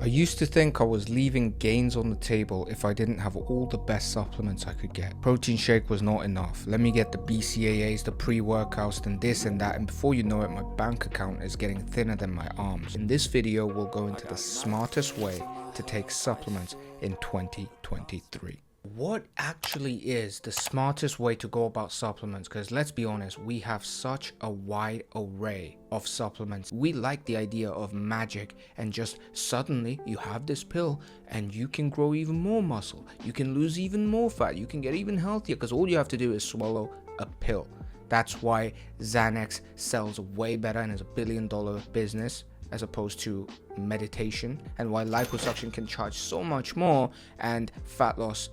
I used to think I was leaving gains on the table if I didn't have all the best supplements I could get. Protein shake was not enough. Let me get the BCAAs, the pre-workouts, and this and that, and before you know it, my bank account is getting thinner than my arms. In this video, we'll go into the smartest way to take supplements in 2023. What actually is the smartest way to go about supplements? Because let's be honest, we have such a wide array of supplements. We like the idea of magic and just suddenly you have this pill and you can grow even more muscle, you can lose even more fat, you can get even healthier, because all you have to do is swallow a pill. That's why Xanax sells way better and is $1 billion business as opposed to meditation, and why liposuction can charge so much more and fat loss,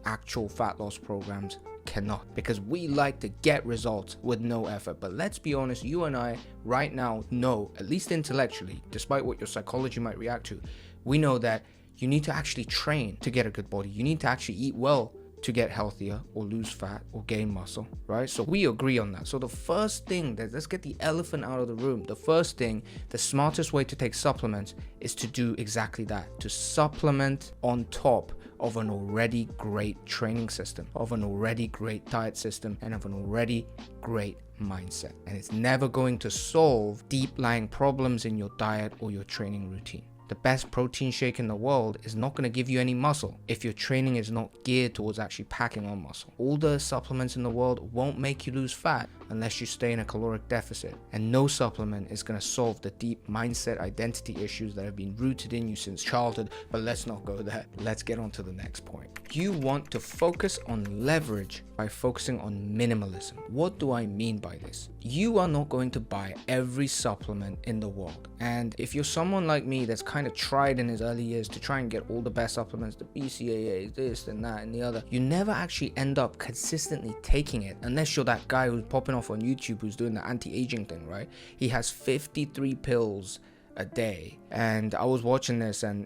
actual fat loss programs cannot, because we like to get results with no effort. But let's be honest, you and I right now know, at least intellectually, despite what your psychology might react to, we know that you need to actually train to get a good body. You need to actually eat well to get healthier or lose fat or gain muscle, right? So we agree on that. So the first thing, let's get the elephant out of the room. The first thing, the smartest way to take supplements is to do exactly that, to supplement on top of an already great training system, of an already great diet system, and of an already great mindset. And it's never going to solve deep lying problems in your diet or your training routine. The best protein shake in the world is not going to give you any muscle if your training is not geared towards actually packing on muscle. All the supplements in the world won't make you lose fat unless you stay in a caloric deficit. And no supplement is going to solve the deep mindset identity issues that have been rooted in you since childhood. But let's not go there. Let's get on to the next point. You want to focus on leverage by focusing on minimalism. What do I mean by this? You are not going to buy every supplement in the world. And if you're someone like me that's kind of tried in his early years to try and get all the best supplements, the BCAAs, this and that and the other, you never actually end up consistently taking it unless you're that guy who's popping off on YouTube who's doing the anti-aging thing, right? He has 53 pills a day, and I was watching this, and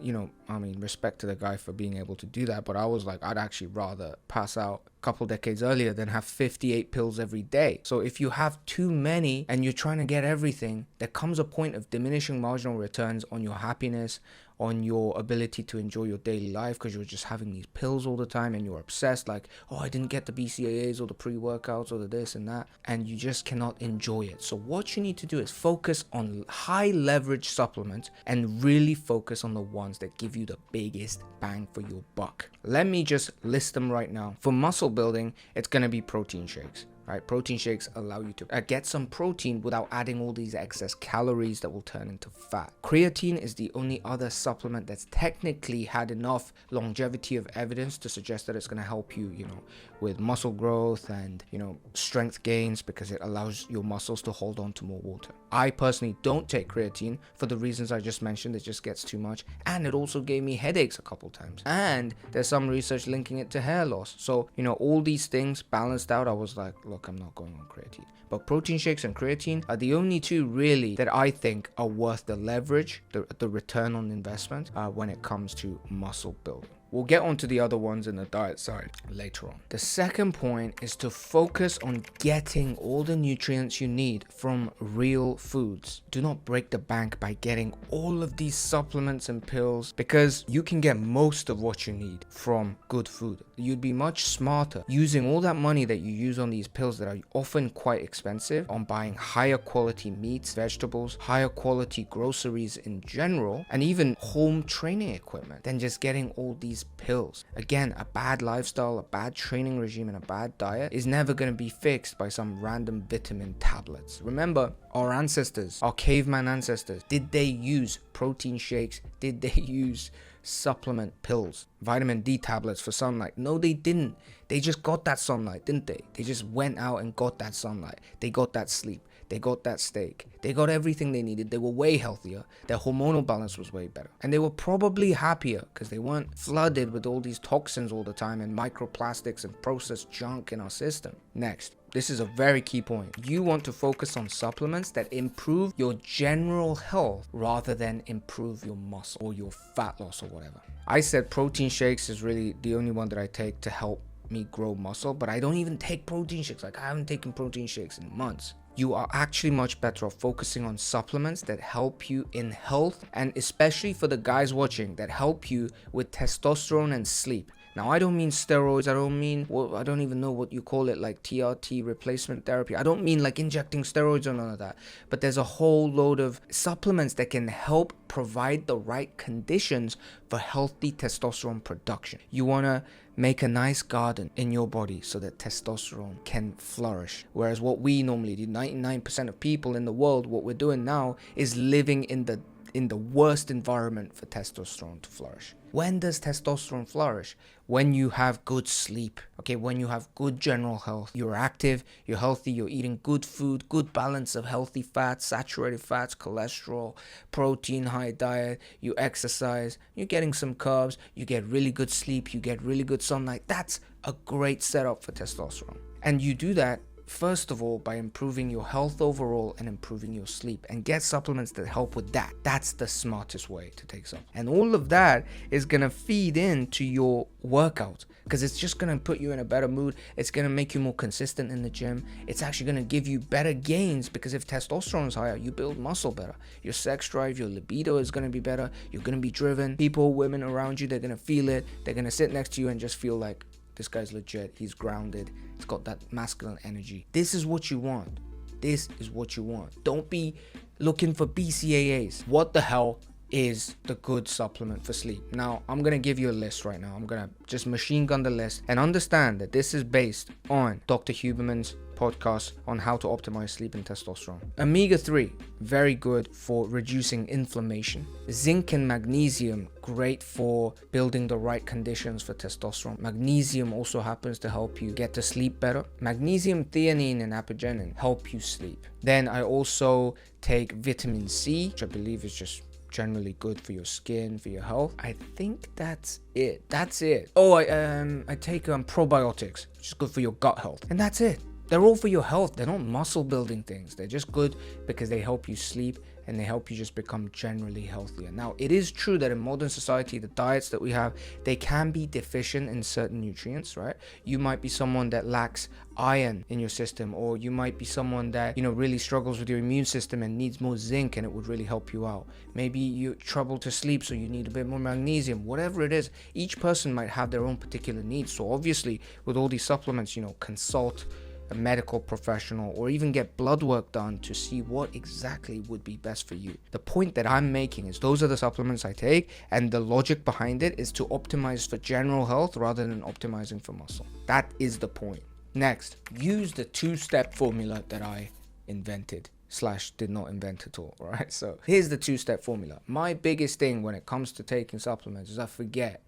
respect to the guy for being able to do that, but I was like, I'd actually rather pass out a couple decades earlier than have 58 pills every day. So if you have too many and you're trying to get everything, there comes a point of diminishing marginal returns on your happiness, on your ability to enjoy your daily life, because you're just having these pills all the time and you're obsessed, like, oh, I didn't get the BCAAs or the pre-workouts or the this and that, and you just cannot enjoy it. So what you need to do is focus on high leverage supplements and really focus on the ones that give you the biggest bang for your buck. Let me just list them right now. For muscle building, it's going to be protein shakes. Right? Protein shakes allow you to get some protein without adding all these excess calories that will turn into fat. Creatine is the only other supplement that's technically had enough longevity of evidence to suggest that it's going to help you, with muscle growth and, strength gains, because it allows your muscles to hold on to more water. I personally don't take creatine for the reasons I just mentioned. It just gets too much, and it also gave me headaches a couple times. And there's some research linking it to hair loss. So, all these things balanced out, I was like, look, I'm not going on creatine. But protein shakes and creatine are the only two really that I think are worth the leverage, the return on investment when it comes to muscle building. We'll get onto the other ones in the diet side later on. The second point is to focus on getting all the nutrients you need from real foods. Do not break the bank by getting all of these supplements and pills, because you can get most of what you need from good food. You'd be much smarter using all that money that you use on these pills that are often quite expensive on buying higher quality meats, vegetables, higher quality groceries in general, and even home training equipment, than just getting all these pills. Again, a bad lifestyle, a bad training regime, and a bad diet is never going to be fixed by some random vitamin tablets. Remember, our ancestors, our caveman ancestors, did they use protein shakes? Did they use supplement pills, vitamin D tablets for sunlight? No, they didn't. They just got that sunlight, didn't they? They just went out and got that sunlight. They got that sleep. They got that steak. They got everything they needed. They were way healthier. Their hormonal balance was way better. And they were probably happier because they weren't flooded with all these toxins all the time and microplastics and processed junk in our system. Next, this is a very key point. You want to focus on supplements that improve your general health rather than improve your muscle or your fat loss or whatever. I said protein shakes is really the only one that I take to help me grow muscle, but I don't even take protein shakes. Like, I haven't taken protein shakes in months. you are actually much better off focusing on supplements that help you in health, and especially for the guys watching, that help you with testosterone and sleep. Now, I don't mean steroids. I don't even know what you call it, like TRT replacement therapy. I don't mean like injecting steroids or none of that. But there's a whole load of supplements that can help provide the right conditions for healthy testosterone production. You want to make a nice garden in your body so that testosterone can flourish. Whereas what we normally do, 99% of people in the world, what we're doing now is living in the worst environment for testosterone to flourish. When does testosterone flourish? When you have good sleep, okay? When you have good general health, you're active, you're healthy, you're eating good food, good balance of healthy fats, saturated fats, cholesterol, protein, high diet, you exercise, you're getting some carbs, you get really good sleep, you get really good sunlight. That's a great setup for testosterone. And you do that first of all by improving your health overall and improving your sleep, and get supplements that help with that. That's the smartest way to take some. And all of that is going to feed into your workout, because it's just going to put you in a better mood. It's going to make you more consistent in the gym. It's actually going to give you better gains, because if testosterone is higher, you build muscle better. Your sex drive, your libido is going to be better. You're going to be driven. People, women around you, they're going to feel it. They're going to sit next to you and just feel like, this guy's legit, he's grounded, he's got that masculine energy. This is what you want. This is what you want. Don't be looking for BCAAs. What the hell is the good supplement for sleep? Now, I'm going to give you a list right now. I'm going to just machine gun the list, and understand that this is based on Dr. Huberman's podcast on how to optimize sleep and testosterone. Omega-3, very good for reducing inflammation. Zinc and magnesium, great for building the right conditions for testosterone. Magnesium also happens to help you get to sleep better. Magnesium, theanine, and apigenin help you sleep. Then I also take vitamin C, which I believe is just generally good for your skin, for your health. I think that's it. Oh, I take probiotics, which is good for your gut health. And that's it. They're all for your health. They're not muscle building things. They're just good because they help you sleep and they help you just become generally healthier. Now, it is true that in modern society, the diets that we have, they can be deficient in certain nutrients, right? You might be someone that lacks iron in your system, or you might be someone that, really struggles with your immune system and needs more zinc, and it would really help you out. Maybe you trouble to sleep, so you need a bit more magnesium. Whatever it is, each person might have their own particular needs. So obviously, with all these supplements, consult a medical professional, or even get blood work done to see what exactly would be best for you. The point that I'm making is those are the supplements I take, and the logic behind it is to optimize for general health rather than optimizing for muscle. That is the point. Next, use the two-step formula that I invented / did not invent at all, right? So here's the two-step formula. My biggest thing when it comes to taking supplements is I forget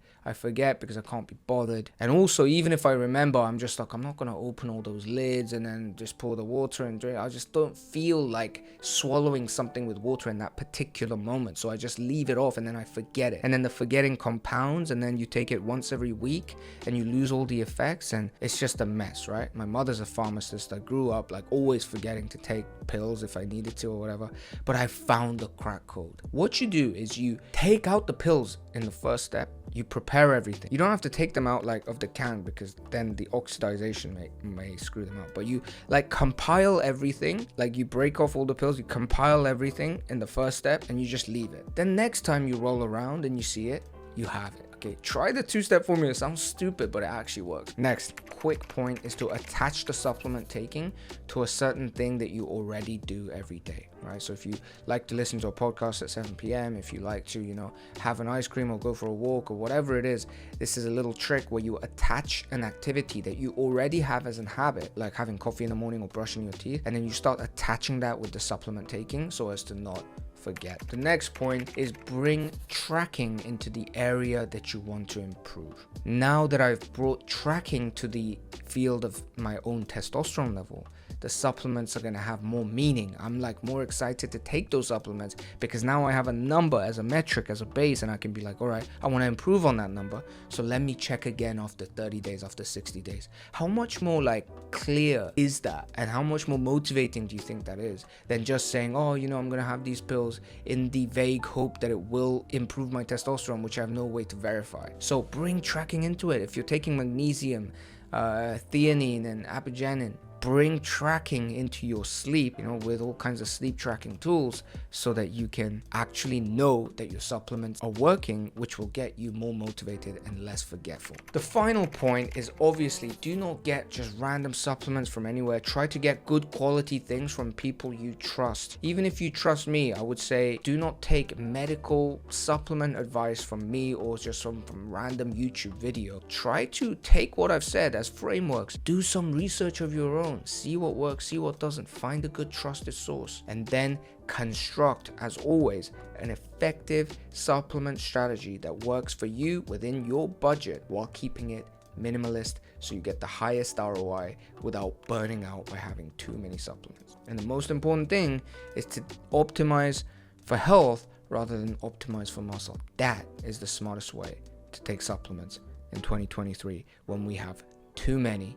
because I can't be bothered. And also, even if I remember, I'm just like, I'm not going to open all those lids and then just pour the water and drink. I just don't feel like swallowing something with water in that particular moment. So I just leave it off and then I forget it. And then the forgetting compounds, and then you take it once every week and you lose all the effects, and it's just a mess, right? My mother's a pharmacist. I grew up like always forgetting to take pills if I needed to or whatever. But I found the crack code. What you do is you take out the pills in the first step. You prepare everything. You don't have to take them out like of the can, because then the oxidization may screw them up. But you like compile everything, like you break off all the pills, you compile everything in the first step and you just leave it. Then next time you roll around and you see it, you have it. Okay, try the two-step formula. It sounds stupid, but it actually works. Next, quick point is to attach the supplement taking to a certain thing that you already do every day, right? So if you like to listen to a podcast at 7 p.m., if you like to, have an ice cream or go for a walk or whatever it is, this is a little trick where you attach an activity that you already have as a habit, like having coffee in the morning or brushing your teeth, and then you start attaching that with the supplement taking so as to not forget. The next point is bring tracking into the area that you want to improve. Now that I've brought tracking to the field of my own testosterone level, the supplements are going to have more meaning. I'm like more excited to take those supplements because now I have a number as a metric, as a base, and I can be like, all right, I want to improve on that number. So let me check again after 30 days, after 60 days. How much more like clear is that? And how much more motivating do you think that is than just saying, oh, I'm going to have these pills in the vague hope that it will improve my testosterone, which I have no way to verify. So bring tracking into it. If you're taking magnesium, theanine, and apigenin, bring tracking into your sleep, with all kinds of sleep tracking tools, so that you can actually know that your supplements are working, which will get you more motivated and less forgetful. The final point is, obviously, do not get just random supplements from anywhere. Try to get good quality things from people you trust. Even if you trust me, I would say do not take medical supplement advice from me or just from random YouTube video. Try to take what I've said as frameworks. Do some research of your own. See what works, see what doesn't. Find a good trusted source, and then construct, as always, an effective supplement strategy that works for you within your budget while keeping it minimalist, so you get the highest ROI without burning out by having too many supplements. And the most important thing is to optimize for health rather than optimize for muscle. That is the smartest way to take supplements in 2023, when we have too many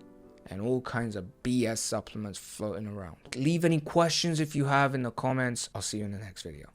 and all kinds of BS supplements floating around. Leave any questions if you have in the comments. I'll see you in the next video.